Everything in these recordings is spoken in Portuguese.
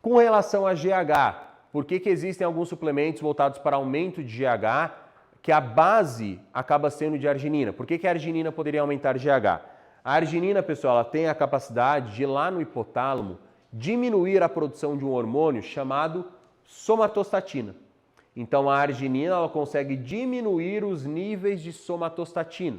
Com relação a GH, por que existem alguns suplementos voltados para aumento de GH, que a base acaba sendo de arginina? Por que a arginina poderia aumentar GH? A arginina, pessoal, ela tem a capacidade de ir lá no hipotálamo diminuir a produção de um hormônio chamado somatostatina. Então a arginina ela consegue diminuir os níveis de somatostatina.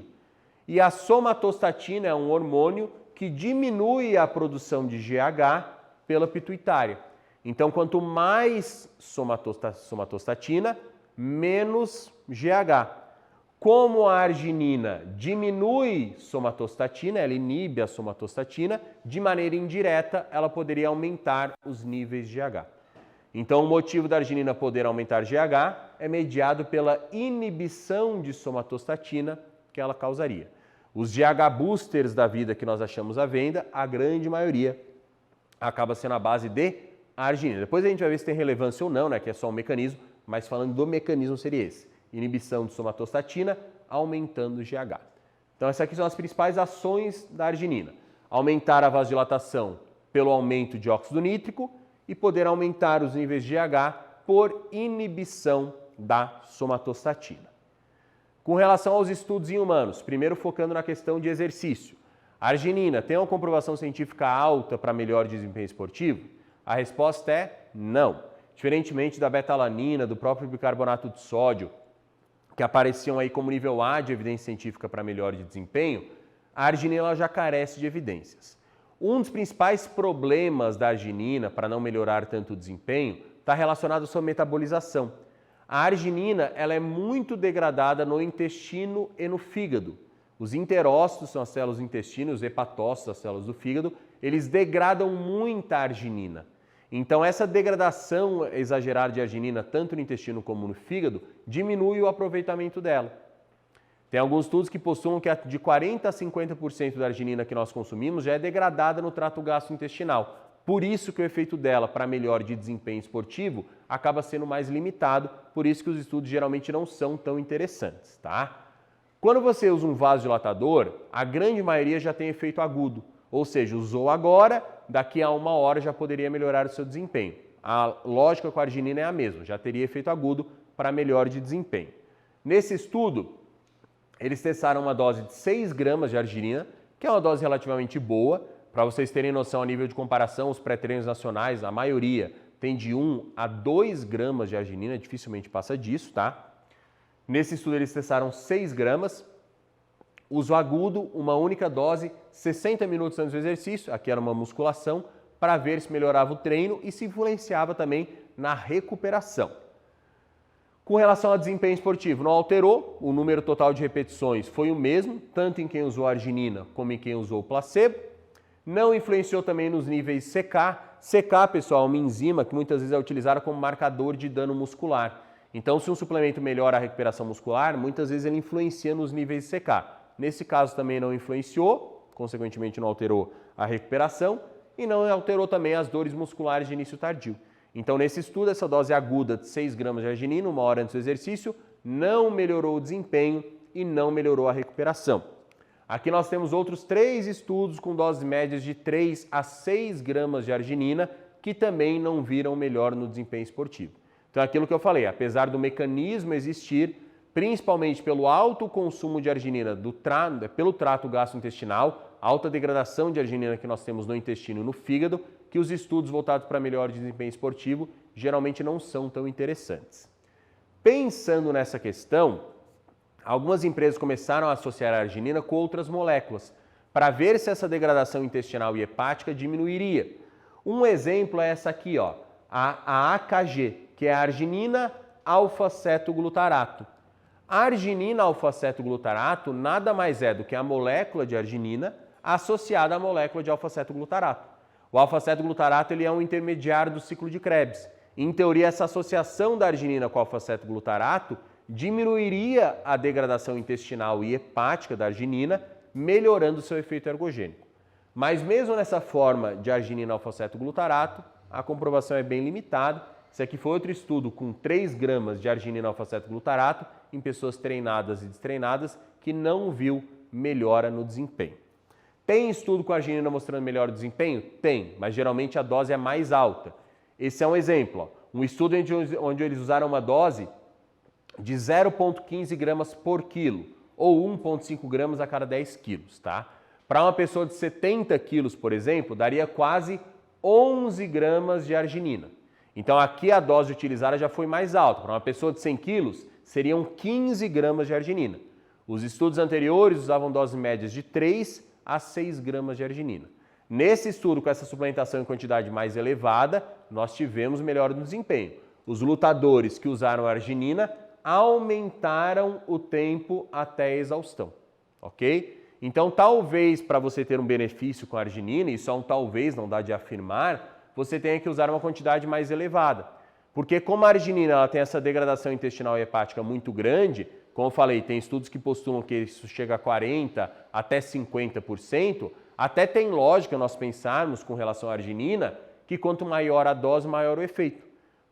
E a somatostatina é um hormônio que diminui a produção de GH pela pituitária. Então quanto mais somatostatina, menos GH. Como a arginina diminui somatostatina, ela inibe a somatostatina, de maneira indireta ela poderia aumentar os níveis de GH. Então o motivo da arginina poder aumentar GH é mediado pela inibição de somatostatina que ela causaria. Os GH boosters da vida que nós achamos à venda, a grande maioria acaba sendo a base de arginina. Depois a gente vai ver se tem relevância ou não, né, que é só um mecanismo, mas falando do mecanismo seria esse. Inibição de somatostatina, aumentando o GH. Então essas aqui são as principais ações da arginina. Aumentar a vasodilatação pelo aumento de óxido nítrico e poder aumentar os níveis de GH por inibição da somatostatina. Com relação aos estudos em humanos, primeiro focando na questão de exercício. A arginina tem uma comprovação científica alta para melhor desempenho esportivo? A resposta é não. Diferentemente da betalanina, do próprio bicarbonato de sódio, que apareciam aí como nível A de evidência científica para melhor de desempenho, a arginina já carece de evidências. Um dos principais problemas da arginina para não melhorar tanto o desempenho está relacionado à sua metabolização. A arginina ela é muito degradada no intestino e no fígado. Os enterócitos são as células do intestino, os hepatócitos, as células do fígado, eles degradam muita arginina. Então essa degradação exagerada de arginina, tanto no intestino como no fígado, diminui o aproveitamento dela. Tem alguns estudos que postulam que de 40% a 50% da arginina que nós consumimos já é degradada no trato gastrointestinal. Por isso que o efeito dela para melhor de desempenho esportivo acaba sendo mais limitado, por isso que os estudos geralmente não são tão interessantes, tá? Quando você usa um vasodilatador, a grande maioria já tem efeito agudo, ou seja, usou agora, daqui a 1 hora já poderia melhorar o seu desempenho. A lógica com a arginina é a mesma, já teria efeito agudo para melhor de desempenho. Nesse estudo, eles testaram uma dose de 6 gramas de arginina, que é uma dose relativamente boa. Para vocês terem noção a nível de comparação, os pré-treinos nacionais, a maioria tem de 1 a 2 gramas de arginina, dificilmente passa disso, tá? Nesse estudo eles testaram 6 gramas, uso agudo, uma única dose, 60 minutos antes do exercício, aqui era uma musculação, para ver se melhorava o treino e se influenciava também na recuperação. Com relação ao desempenho esportivo, não alterou, o número total de repetições foi o mesmo, tanto em quem usou arginina como em quem usou o placebo. Não influenciou também nos níveis CK. CK, pessoal, é uma enzima que muitas vezes é utilizada como marcador de dano muscular. Então, se um suplemento melhora a recuperação muscular, muitas vezes ele influencia nos níveis de CK. Nesse caso também não influenciou, consequentemente não alterou a recuperação e não alterou também as dores musculares de início tardio. Então, nesse estudo, essa dose aguda de 6 gramas de arginina, 1 hora antes do exercício, não melhorou o desempenho e não melhorou a recuperação. Aqui nós temos outros 3 estudos com doses médias de 3 a 6 gramas de arginina, que também não viram melhor no desempenho esportivo. Então, aquilo que eu falei, apesar do mecanismo existir, principalmente pelo alto consumo de arginina pelo trato gastrointestinal, alta degradação de arginina que nós temos no intestino e no fígado, que os estudos voltados para melhor desempenho esportivo geralmente não são tão interessantes. Pensando nessa questão, algumas empresas começaram a associar a arginina com outras moléculas, para ver se essa degradação intestinal e hepática diminuiria. Um exemplo é essa aqui, ó, a AKG, que é a arginina alfa-cetoglutarato. A arginina alfa-cetoglutarato nada mais é do que a molécula de arginina associada à molécula de alfa-cetoglutarato. O alfa-cetoglutarato ele é um intermediário do ciclo de Krebs. Em teoria, essa associação da arginina com o alfa-cetoglutarato diminuiria a degradação intestinal e hepática da arginina, melhorando seu efeito ergogênico. Mas mesmo nessa forma de arginina alfa-cetoglutarato, a comprovação é bem limitada. Esse aqui foi outro estudo com 3 gramas de arginina alfa-cetoglutarato em pessoas treinadas e destreinadas que não viu melhora no desempenho. Tem estudo com arginina mostrando melhor desempenho? Tem, mas geralmente a dose é mais alta. Esse é um exemplo, ó. Um estudo onde eles usaram uma dose de 0,15 gramas por quilo, ou 1,5 gramas a cada 10 quilos, tá? Para uma pessoa de 70 quilos, por exemplo, daria quase 11 gramas de arginina. Então aqui a dose utilizada já foi mais alta. Para uma pessoa de 100 quilos, seriam 15 gramas de arginina. Os estudos anteriores usavam doses médias de 3 a 6 gramas de arginina. Nesse estudo, com essa suplementação em quantidade mais elevada, nós tivemos melhora no desempenho. Os lutadores que usaram arginina aumentaram o tempo até a exaustão, ok? Então, talvez para você ter um benefício com a arginina, e só um talvez, não dá de afirmar, você tenha que usar uma quantidade mais elevada. Porque como a arginina ela tem essa degradação intestinal e hepática muito grande, como eu falei, tem estudos que postulam que isso chega a 40% até 50%, até tem lógica nós pensarmos com relação à arginina que quanto maior a dose, maior o efeito.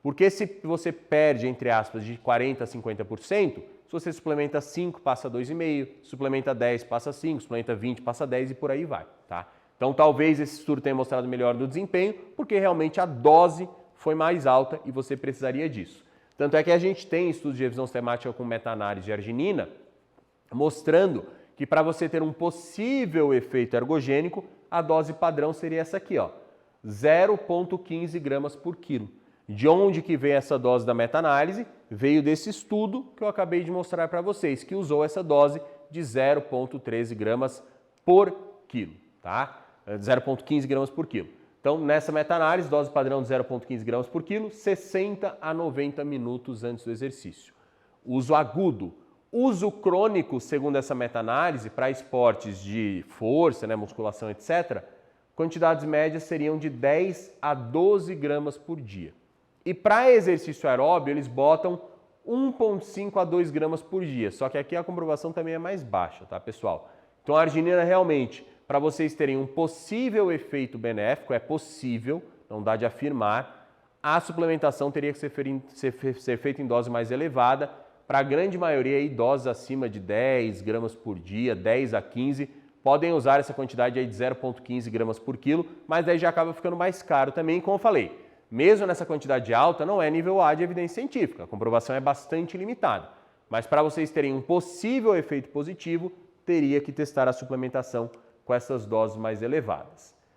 Porque se você perde, entre aspas, de 40% a 50%, se você suplementa 5, passa 2,5, suplementa 10, passa 5, suplementa 20, passa 10 e por aí vai, tá? Então talvez esse estudo tenha mostrado melhor no desempenho, porque realmente a dose foi mais alta e você precisaria disso. Tanto é que a gente tem estudos de revisão sistemática com meta-análise de arginina, mostrando que para você ter um possível efeito ergogênico, a dose padrão seria essa aqui, ó, 0,15 gramas por quilo. De onde que veio essa dose da meta-análise? Veio desse estudo que eu acabei de mostrar para vocês, que usou essa dose de 0,13 gramas por quilo, tá? 0,15 gramas por quilo. Então, nessa meta-análise, dose padrão de 0,15 gramas por quilo, 60 a 90 minutos antes do exercício. Uso agudo. Uso crônico, segundo essa meta-análise, para esportes de força, né, musculação, etc., quantidades médias seriam de 10 a 12 gramas por dia. E para exercício aeróbio, eles botam 1,5 a 2 gramas por dia, só que aqui a comprovação também é mais baixa, tá, pessoal? Então a arginina realmente, para vocês terem um possível efeito benéfico, é possível, não dá de afirmar, a suplementação teria que ser feita em dose mais elevada, para a grande maioria aí, doses acima de 10 gramas por dia, 10 a 15, podem usar essa quantidade aí de 0,15 gramas por quilo, mas daí já acaba ficando mais caro também, como eu falei. Mesmo nessa quantidade alta, não é nível A de evidência científica, a comprovação é bastante limitada. Mas para vocês terem um possível efeito positivo, teria que testar a suplementação com essas doses mais elevadas.